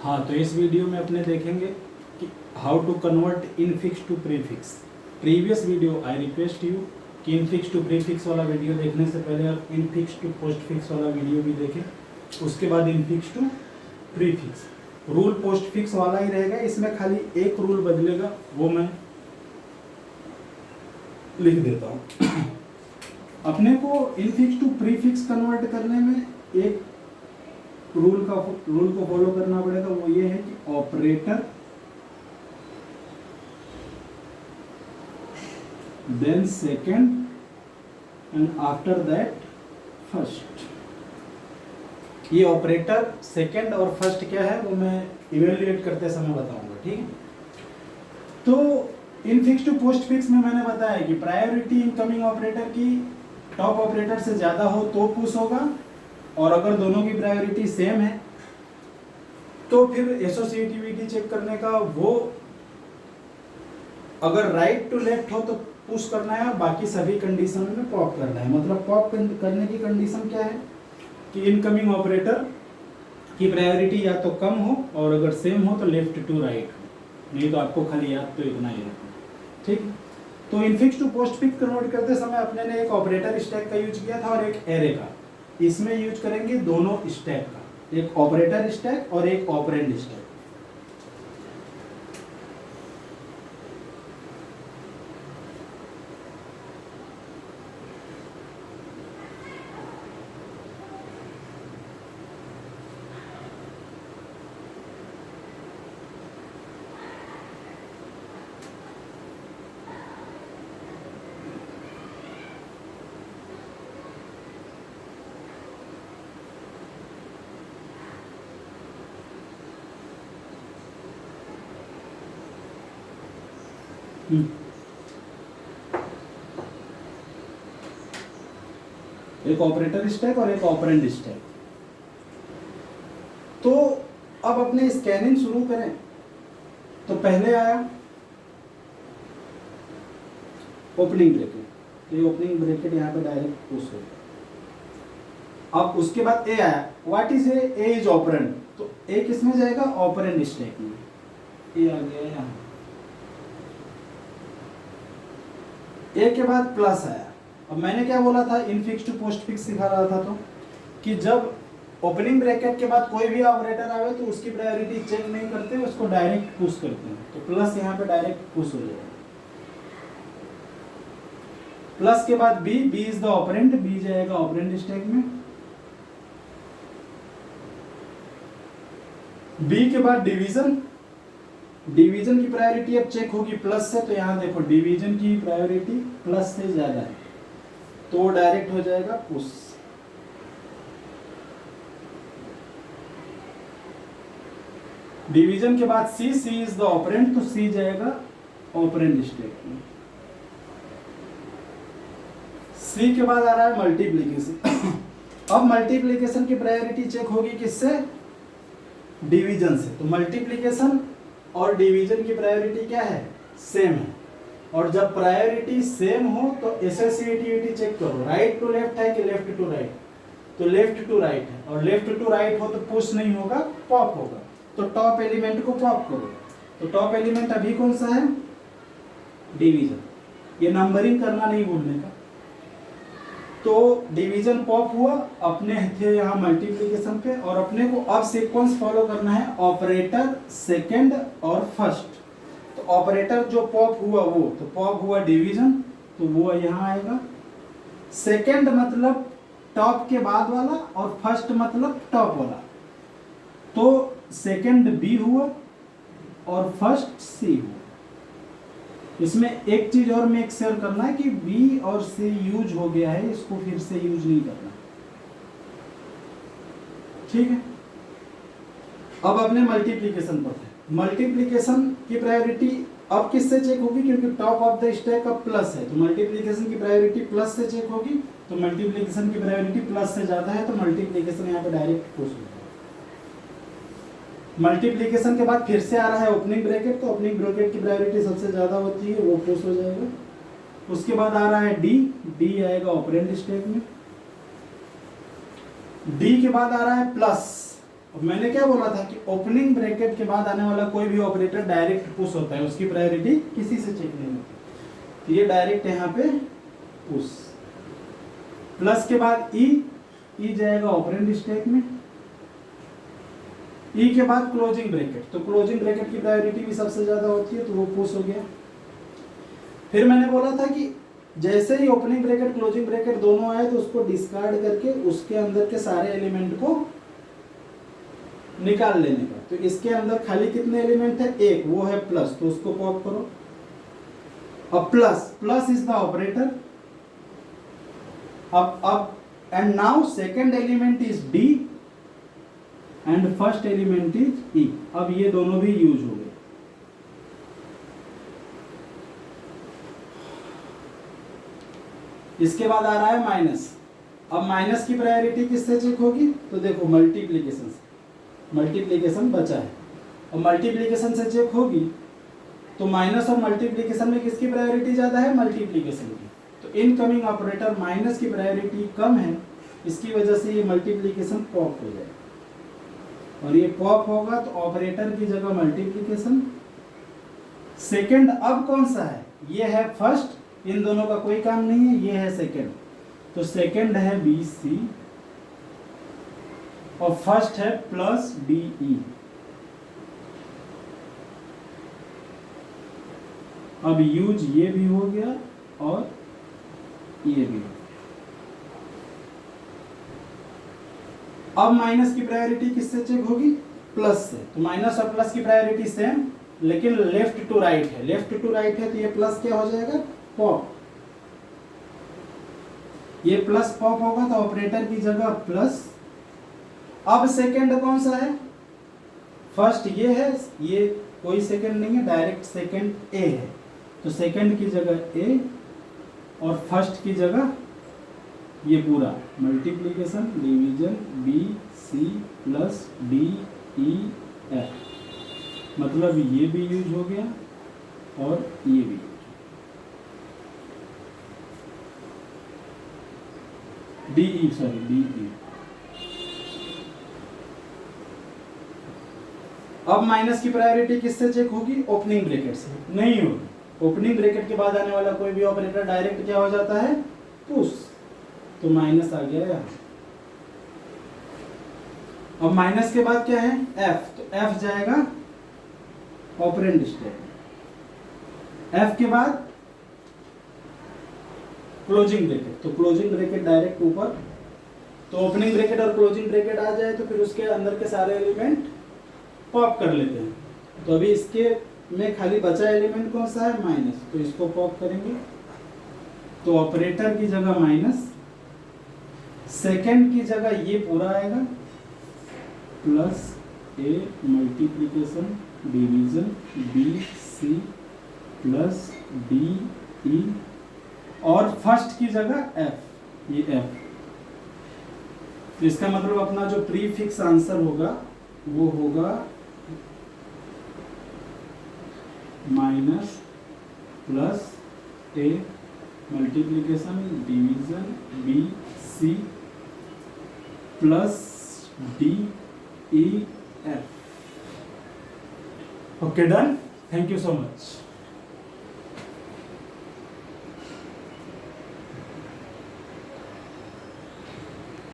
हाँ, तो इस वीडियो में अपने देखेंगे कि how to convert infix to prefix. Previous video I request you कि इनफिक्स टू प्रीफिक्स वाला वीडियो देखने से पहले आप इनफिक्स टू पोस्टफिक्स वाला वीडियो भी देखें, उसके बाद infix to prefix. Rule postfix वाला ही रहेगा, इसमें खाली एक रूल बदलेगा, वो मैं लिख देता हूँ। अपने को इनफिक्स टू प्रीफिक्स कन्वर्ट करने में एक रूल को फॉलो करना पड़ेगा, वो ये है कि operator then second and after that first. ये ऑपरेटर सेकेंड और फर्स्ट क्या है वो मैं इवेल्युएट करते समय बताऊंगा, ठीक है। तो इनफिक्स टू पोस्टफिक्स में मैंने बताया कि प्रायोरिटी इनकमिंग ऑपरेटर की टॉप ऑपरेटर से ज्यादा हो तो पुश होगा, और अगर दोनों की प्रायोरिटी सेम है तो फिर एसोसिएटिविटी चेक करने का वो अगर राइट टू लेफ्ट हो तो पुश करना है, और बाकी सभी कंडीशन में पॉप करना है। मतलब पॉप करने की कंडीशन क्या है कि इनकमिंग ऑपरेटर की प्रायोरिटी या तो कम हो और अगर सेम हो तो लेफ्ट टू राइट हो, नहीं तो आपको खाली याद तो इतना ही रखना, ठीक। तो इनफिक्स टू पोस्टफिक्स कन्वर्ट करते समय अपने ने एक ऑपरेटर स्टैक का यूज किया था और एक एरे का। इसमें यूज करेंगे दोनों स्टैक का, एक ऑपरेटर स्टैक और एक ऑपरेंड स्टैक। एक ऑपरेटर स्टैक और एक ऑपरेंड स्टैक। तो अब अपने स्कैनिंग शुरू करें तो पहले आया ओपनिंग ब्रैकेट, ये ओपनिंग ब्रैकेट यहाँ पे डायरेक्ट पुश हो गया। अब उसके बाद ए आया, what is a is operand, तो ए किसमें जाएगा, ऑपरेंड स्टैक में। ए आ गया यहाँ, ए के बाद प्लस आया। अब मैंने क्या बोला था, इनफिक्स टू पोस्टफिक्स सिखा रहा था, तो कि जब ओपनिंग ब्रैकेट के बाद कोई भी ऑपरेटर आवे तो उसकी प्रायोरिटी चेक नहीं करते, उसको डायरेक्ट पुश करते हैं। तो प्लस यहाँ पे डायरेक्ट पुश हो जाएगा। प्लस के बाद B, B is the operand, B जाएगा ऑपरेंड स्टैक में। बी के बाद डिवीजन, डिवीजन की प्रायोरिटी अब चेक होगी प्लस से, तो यहां देखो डिवीजन की प्रायोरिटी प्लस से ज्यादा है तो वो डायरेक्ट हो जाएगा पुश। डिवीजन के बाद सी, सी इज द ऑपरेंड, तो सी जाएगा ऑपरेंड स्टैक में। सी के बाद आ रहा है मल्टीप्लीकेशन। अब मल्टीप्लीकेशन की प्रायोरिटी चेक होगी किससे, डिवीजन से। तो मल्टीप्लीकेशन और डिवीजन की प्रायोरिटी क्या है, सेम है। और जब प्रायोरिटी सेम हो तो एसोसिएटिविटी चेक करो, राइट टू लेफ्ट है कि लेफ्ट टू राइट, तो लेफ्ट टू राइट है, और लेफ्ट टू राइट हो तो पुश नहीं होगा, पॉप होगा। तो टॉप एलिमेंट को पॉप करो। तो टॉप एलिमेंट अभी कौन सा है, डिवीजन। ये नंबरिंग करना नहीं भूलने का। तो डिवीजन पॉप हुआ, अपने थे यहाँ मल्टीप्लिकेशन पे, और अपने को अब सीक्वेंस फॉलो करना है ऑपरेटर सेकंड और फर्स्ट। तो ऑपरेटर जो पॉप हुआ वो तो पॉप हुआ डिवीजन, तो वो यहाँ आएगा। सेकंड मतलब टॉप के बाद वाला, और फर्स्ट मतलब टॉप वाला। तो सेकंड बी हुआ और फर्स्ट सी हुआ। इसमें एक चीज और मेक श्योर करना है कि बी और सी यूज हो गया है, इसको फिर से यूज नहीं करना, ठीक है। अब अपने मल्टीप्लिकेशन पर थे। मल्टीप्लिकेशन की प्रायोरिटी अब किससे चेक होगी, क्योंकि टॉप ऑफ द स्टैक अब प्लस है, तो मल्टीप्लिकेशन की प्रायोरिटी प्लस से चेक होगी। तो मल्टीप्लिकेशन की प्रायोरिटी प्लस से ज्यादा है, तो मल्टीप्लिकेशन यहाँ पे डायरेक्ट पुश होगा। मल्टीप्लिकेशन के बाद फिर से आ रहा है ओपनिंग ब्रैकेट, तो ओपनिंग ब्रैकेट की प्रायोरिटी सबसे ज्यादा होती है, वो पुश हो जाएगा। उसके बाद आ रहा है डी, डी आएगा ऑपरेंड स्टैक में। डी के बाद आ रहा है प्लस, अब मैंने क्या बोला था कि ओपनिंग ब्रैकेट के बाद आने वाला कोई भी ऑपरेटर डायरेक्ट पुश होता है, उसकी प्रायोरिटी किसी से चेक नहीं होती। तो ये डायरेक्ट यहाँ पे पुश, प्लस के बाद ई जाएगा ऑपरेंड स्टैक में, ई के बाद क्लोजिंग ब्रैकेट, तो क्लोजिंग ब्रैकेट की प्रायोरिटी भी सबसे ज्यादा होती है, तो वो पुश हो गया। फिर मैंने बोला था कि जैसे ही ओपनिंग ब्रैकेट क्लोजिंग ब्रैकेट दोनों आए तो उसको डिस्कार्ड करके उसके अंदर के सारे एलिमेंट को निकाल लेने का। तो इसके अंदर खाली कितने एलिमेंट है, एक, वो है प्लस, तो उसको पॉप करो। अब प्लस इज द ऑपरेटर। अब and now second element is d and first element is e. अब ये दोनों भी यूज हो गए। इसके बाद आ रहा है माइनस। अब माइनस की प्रायोरिटी किससे चेक होगी, तो देखो मल्टीप्लीकेशन से, मल्टीप्लीकेशन बचा है और मल्टीप्लीकेशन से चेक होगी। तो माइनस और मल्टीप्लीकेशन में किसकी प्रायोरिटी ज्यादा है, मल्टीप्लीकेशन की। तो इनकमिंग ऑपरेटर माइनस की प्रायोरिटी कम है, इसकी वजह से ये मल्टीप्लीकेशन पॉप हो जाएगा और ये पॉप होगा तो ऑपरेटर की जगह मल्टीप्लीकेशन। सेकंड अब कौन सा है, ये है फर्स्ट, इन दोनों का कोई काम नहीं है, ये है सेकंड, तो सेकंड है बी सी और फर्स्ट है प्लस डी ई। अब यूज ये भी हो गया और ये भी हो गया। अब माइनस की प्रायोरिटी किससे चेक होगी, प्लस से। तो माइनस और प्लस की प्रायोरिटी सेम, लेकिन लेफ्ट टू राइट है, लेफ्ट टू राइट है तो ये प्लस क्या हो जाएगा, पॉप। ये प्लस पॉप होगा तो ऑपरेटर की जगह प्लस। अब सेकंड कौन सा है, फर्स्ट ये है, ये कोई सेकंड नहीं है, डायरेक्ट सेकंड ए है, तो सेकंड की जगह ए और फर्स्ट की जगह ये पूरा multiplication division B C plus D E F, मतलब ये भी यूज हो गया और ये भी। D E. अब माइनस की प्रायोरिटी किससे चेक होगी, ओपनिंग ब्रैकेट से नहीं होगी। ओपनिंग ब्रैकेट के बाद आने वाला कोई भी ऑपरेटर डायरेक्ट क्या हो जाता है, पुश, तो माइनस आ गया यहाँ। अब माइनस के बाद क्या है, एफ, तो एफ जाएगा ऑपरेंड स्टैक। एफ के बाद क्लोजिंग ब्रैकेट, तो क्लोजिंग ब्रैकेट डायरेक्ट ऊपर, तो ओपनिंग ब्रैकेट और क्लोजिंग ब्रैकेट आ जाए तो फिर उसके अंदर के सारे एलिमेंट पॉप कर लेते हैं। तो अभी इसके में खाली बचा एलिमेंट कौन सा है, माइनस, तो इसको पॉप करेंगे तो ऑपरेटर की जगह माइनस, सेकंड की जगह ये पूरा आएगा प्लस ए multiplication division B C plus D e और फर्स्ट की जगह एफ, ये एफ। तो इसका मतलब अपना जो प्रीफिक्स आंसर होगा वो होगा minus plus A multiplication division B C plus D E F. Okay, done. Thank you so much.